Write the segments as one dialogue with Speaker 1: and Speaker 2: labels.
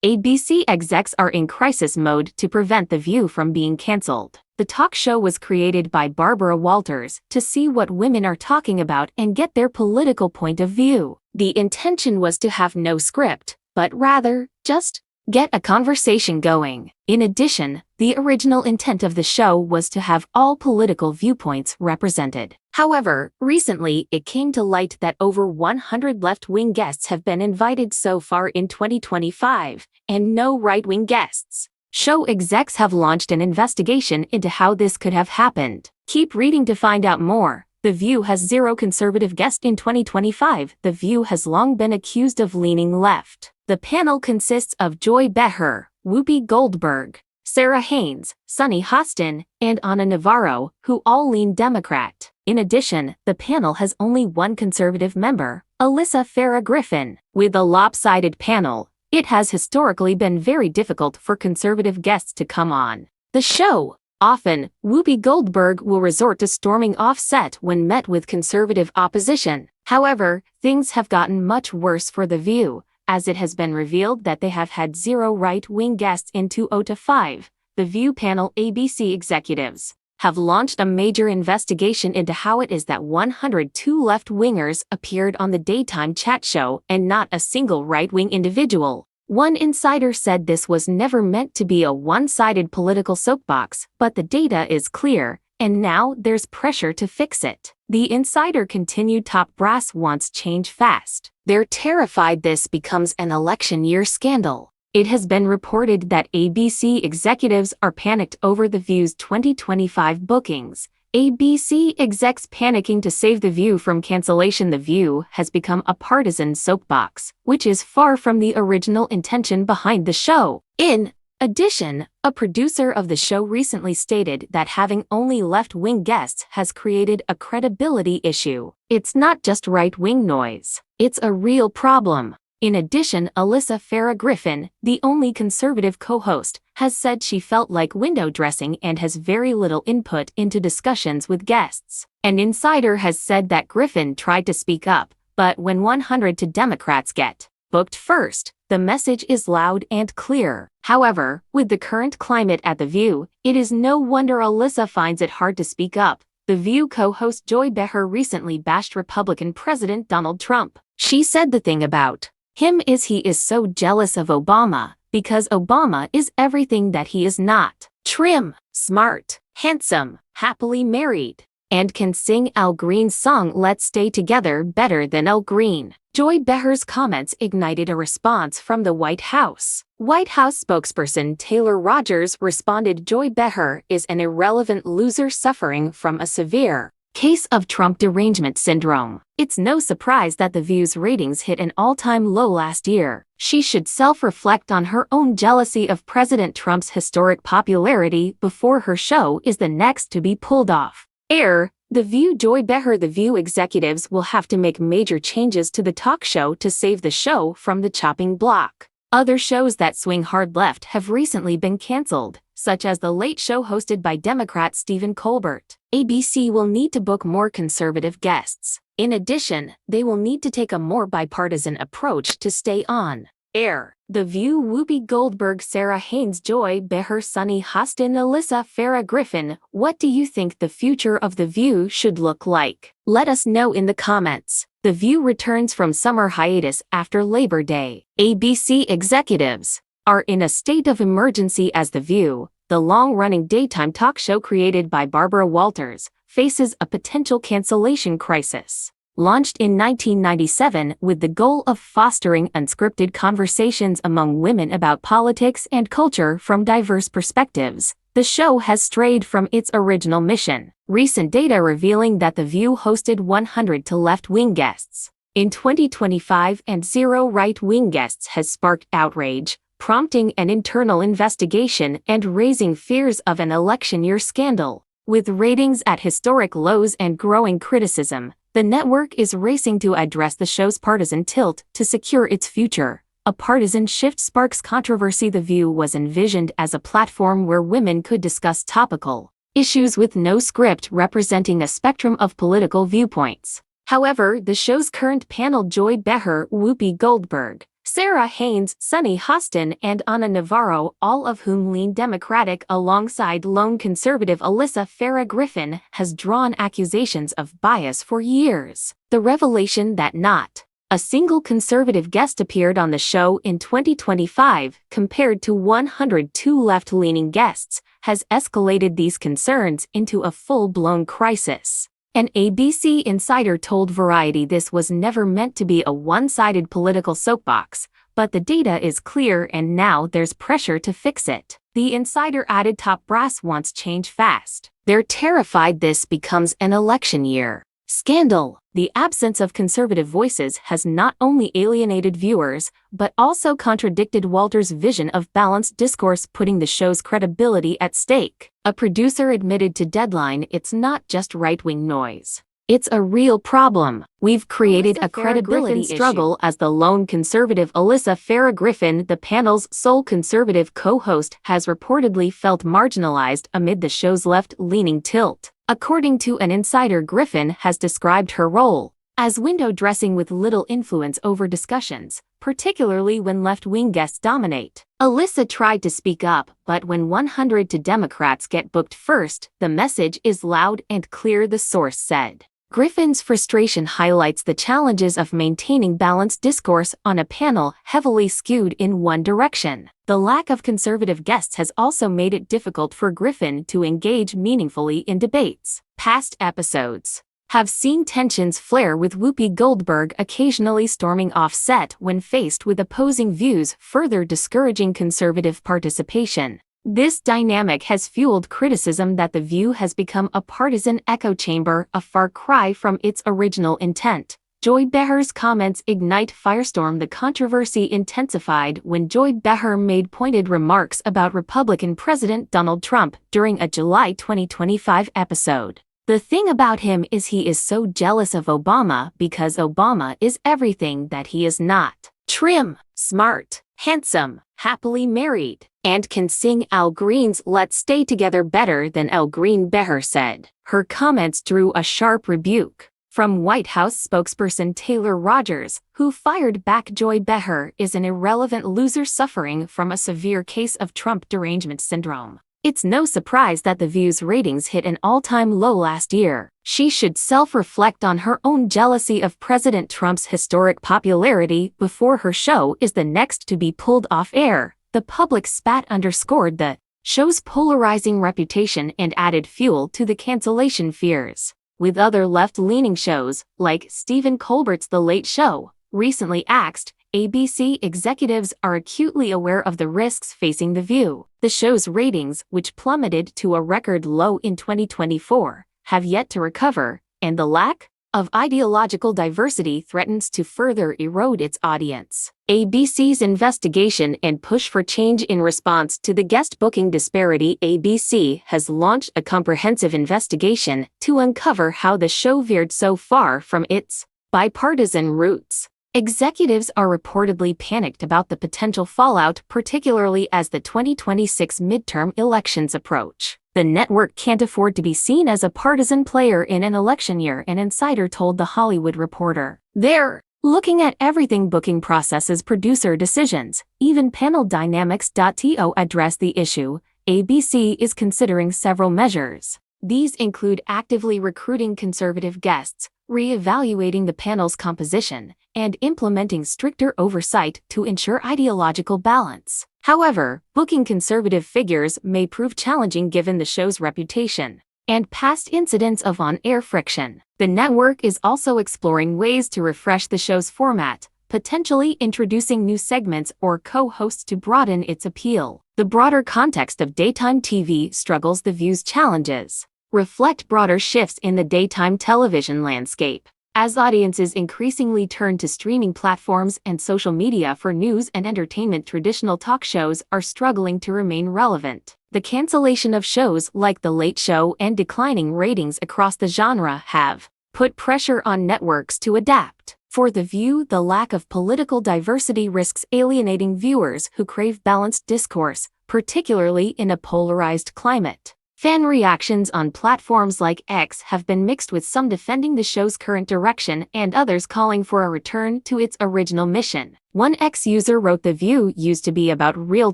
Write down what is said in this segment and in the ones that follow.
Speaker 1: ABC execs are in crisis mode to prevent The View from being cancelled. The talk show was created by Barbara Walters to see what women are talking about and get their political point of view. The intention was to have no script, but rather, just get a conversation going. In addition, the original intent of the show was to have all political viewpoints represented. However, recently it came to light that over 100 left-wing guests have been invited so far in 2025, and no right-wing guests. Show execs have launched an investigation into how this could have happened. Keep reading to find out more. The View has 0 conservative guests in 2025. The View has long been accused of leaning left. The panel consists of Joy Behar, Whoopi Goldberg, Sarah Haynes, Sunny Hostin, and Ana Navarro, who all lean Democrat. In addition, the panel has only one conservative member, Alyssa Farah Griffin. With a lopsided panel, it has historically been very difficult for conservative guests to come on the show. Often, Whoopi Goldberg will resort to storming off set when met with conservative opposition. However, things have gotten much worse for The View, as it has been revealed that they have had 0 right-wing guests in 2005. The View panel ABC executives have launched a major investigation into how it is that 102 left-wingers appeared on the daytime chat show and not a single right-wing individual. One insider said this was never meant to be a one-sided political soapbox, but the data is clear, and now there's pressure to fix it. The insider continued, top brass wants change fast. They're terrified this becomes an election year scandal. It has been reported that ABC executives are panicked over The View's 2025 bookings. ABC execs panicking to save The View from cancellation. The View has become a partisan soapbox, which is far from the original intention behind the show. In addition, a producer of the show recently stated that having only left-wing guests has created a credibility issue. It's not just right-wing noise. It's a real problem. In addition, Alyssa Farah Griffin, the only conservative co-host, has said she felt like window dressing and has very little input into discussions with guests. An insider has said that Griffin tried to speak up, but when 100 Democrats get booked first, the message is loud and clear. However, with the current climate at The View, it is no wonder Alyssa finds it hard to speak up. The View co-host Joy Behar recently bashed Republican President Donald Trump. She said the thing about him is he is so jealous of Obama, because Obama is everything that he is not. Trim, smart, handsome, happily married, and can sing Al Green's song Let's Stay Together better than Al Green. Joy Behar's comments ignited a response from the White House. White House spokesperson Taylor Rogers responded, Joy Behar is an irrelevant loser suffering from a severe case of Trump derangement syndrome. It's no surprise that The View's ratings hit an all-time low last year. She should self-reflect on her own jealousy of President Trump's historic popularity before her show is the next to be pulled off air. The View Joy Behar. The View executives will have to make major changes to the talk show to save the show from the chopping block. Other shows that swing hard left have recently been canceled, such as The Late Show hosted by Democrat Stephen Colbert. ABC will need to book more conservative guests. In addition, they will need to take a more bipartisan approach to stay on air. The View Whoopi Goldberg, Sarah Haynes, Joy Behar, Sunny Hostin, Alyssa Farah Griffin. What do you think the future of The View should look like? Let us know in the comments. The View returns from summer hiatus after Labor Day. ABC executives are in a state of emergency as The View, the long-running daytime talk show created by Barbara Walters, faces a potential cancellation crisis. Launched in 1997 with the goal of fostering unscripted conversations among women about politics and culture from diverse perspectives, the show has strayed from its original mission. Recent data revealing that The View hosted 100 left-wing guests in 2025 and 0 right-wing guests has sparked outrage, prompting an internal investigation and raising fears of an election year scandal. With ratings at historic lows and growing criticism, the network is racing to address the show's partisan tilt to secure its future. A partisan shift sparks controversy. The View was envisioned as a platform where women could discuss topical issues with no script, representing a spectrum of political viewpoints. However, the show's current panel, Joy Behar, Whoopi Goldberg, Sarah Haynes, Sunny Hostin, and Ana Navarro, all of whom lean Democratic alongside lone conservative Alyssa Farah Griffin, has drawn accusations of bias for years. The revelation that not a single conservative guest appeared on the show in 2025, compared to 102 left-leaning guests, has escalated these concerns into a full-blown crisis. An ABC insider told Variety this was never meant to be a one-sided political soapbox, but the data is clear and now there's pressure to fix it. The insider added top brass wants change fast. They're terrified this becomes an election year scandal. The absence of conservative voices has not only alienated viewers, but also contradicted Walter's vision of balanced discourse, putting the show's credibility at stake. A producer admitted to Deadline, "It's not just right-wing noise. It's a real problem. We've created a credibility struggle," as the lone conservative Alyssa Farah Griffin, the panel's sole conservative co-host, has reportedly felt marginalized amid the show's left-leaning tilt. According to an insider, Griffin has described her role as window dressing with little influence over discussions, particularly when left-wing guests dominate. Alyssa tried to speak up, but when 100 Democrats get booked first, the message is loud and clear, the source said. Griffin's frustration highlights the challenges of maintaining balanced discourse on a panel heavily skewed in one direction. The lack of conservative guests has also made it difficult for Griffin to engage meaningfully in debates. Past episodes have seen tensions flare, with Whoopi Goldberg occasionally storming off set when faced with opposing views, further discouraging conservative participation. This dynamic has fueled criticism that The View has become a partisan echo chamber, a far cry from its original intent. Joy Behar's comments ignite firestorm. The controversy intensified when Joy Behar made pointed remarks about Republican President Donald Trump during a July 2025 episode. "The thing about him is he is so jealous of Obama because Obama is everything that he is not. Trim, smart, handsome, happily married, and can sing Al Green's 'Let's Stay Together' better than Al Green," Behar said. Her comments drew a sharp rebuke from White House spokesperson Taylor Rogers, who fired back. Joy Behar is an irrelevant loser suffering from a severe case of Trump derangement syndrome. It's no surprise that The View's ratings hit an all-time low last year. She should self-reflect on her own jealousy of President Trump's historic popularity before her show is the next to be pulled off air. The public spat underscored the show's polarizing reputation and added fuel to the cancellation fears. With other left-leaning shows, like Stephen Colbert's The Late Show, recently axed, ABC executives are acutely aware of the risks facing The View. The show's ratings, which plummeted to a record low in 2024, have yet to recover, and the lack of ideological diversity threatens to further erode its audience. ABC's investigation and push for change. In response to the guest booking disparity, ABC has launched a comprehensive investigation to uncover how the show veered so far from its bipartisan roots. Executives are reportedly panicked about the potential fallout, particularly as the 2026 midterm elections approach. The network can't afford to be seen as a partisan player in an election year, an insider told The Hollywood Reporter. They're looking at everything: booking processes, producer decisions, even panel dynamics. To address the issue, ABC is considering several measures. These include actively recruiting conservative guests, re-evaluating the panel's composition, and implementing stricter oversight to ensure ideological balance. However, booking conservative figures may prove challenging given the show's reputation and past incidents of on-air friction. The network is also exploring ways to refresh the show's format, potentially introducing new segments or co-hosts to broaden its appeal. The broader context of daytime TV struggles. The View's challenges reflect broader shifts in the daytime television landscape. As audiences increasingly turn to streaming platforms and social media for news and entertainment, traditional talk shows are struggling to remain relevant. The cancellation of shows like The Late Show and declining ratings across the genre have put pressure on networks to adapt. For The View, the lack of political diversity risks alienating viewers who crave balanced discourse, particularly in a polarized climate. Fan reactions on platforms like X have been mixed, with some defending the show's current direction and others calling for a return to its original mission. One ex-user wrote, "The View used to be about real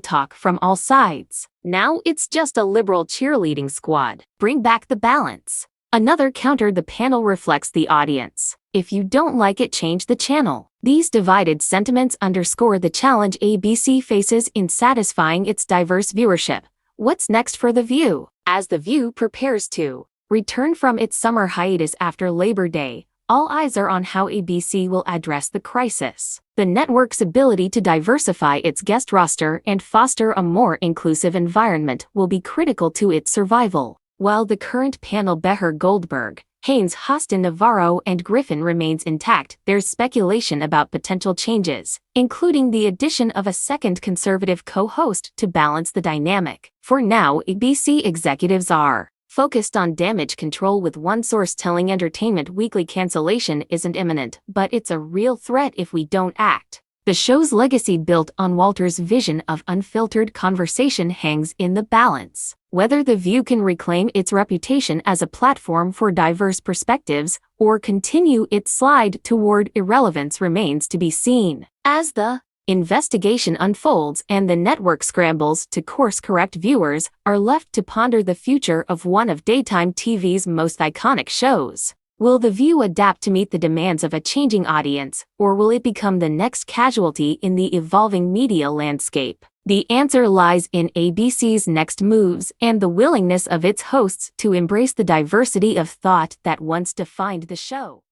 Speaker 1: talk from all sides. Now it's just a liberal cheerleading squad. Bring back the balance." Another countered, "The panel reflects the audience. If you don't like it, change the channel." These divided sentiments underscore the challenge ABC faces in satisfying its diverse viewership. What's next for The View? As The View prepares to return from its summer hiatus after Labor Day, all eyes are on how ABC will address the crisis. The network's ability to diversify its guest roster and foster a more inclusive environment will be critical to its survival. While the current panel Beher Goldberg, Haynes Hostin Navarro and Griffin remains intact, there's speculation about potential changes, including the addition of a second conservative co-host to balance the dynamic. For now, ABC executives are focused on damage control, with one source telling Entertainment Weekly cancellation isn't imminent, but it's a real threat if we don't act. The show's legacy, built on Walter's vision of unfiltered conversation, hangs in the balance. Whether The View can reclaim its reputation as a platform for diverse perspectives or continue its slide toward irrelevance remains to be seen. As the investigation unfolds and the network scrambles to course-correct, viewers are left to ponder the future of one of daytime TV's most iconic shows. Will The View adapt to meet the demands of a changing audience, or will it become the next casualty in the evolving media landscape? The answer lies in ABC's next moves and the willingness of its hosts to embrace the diversity of thought that once defined the show.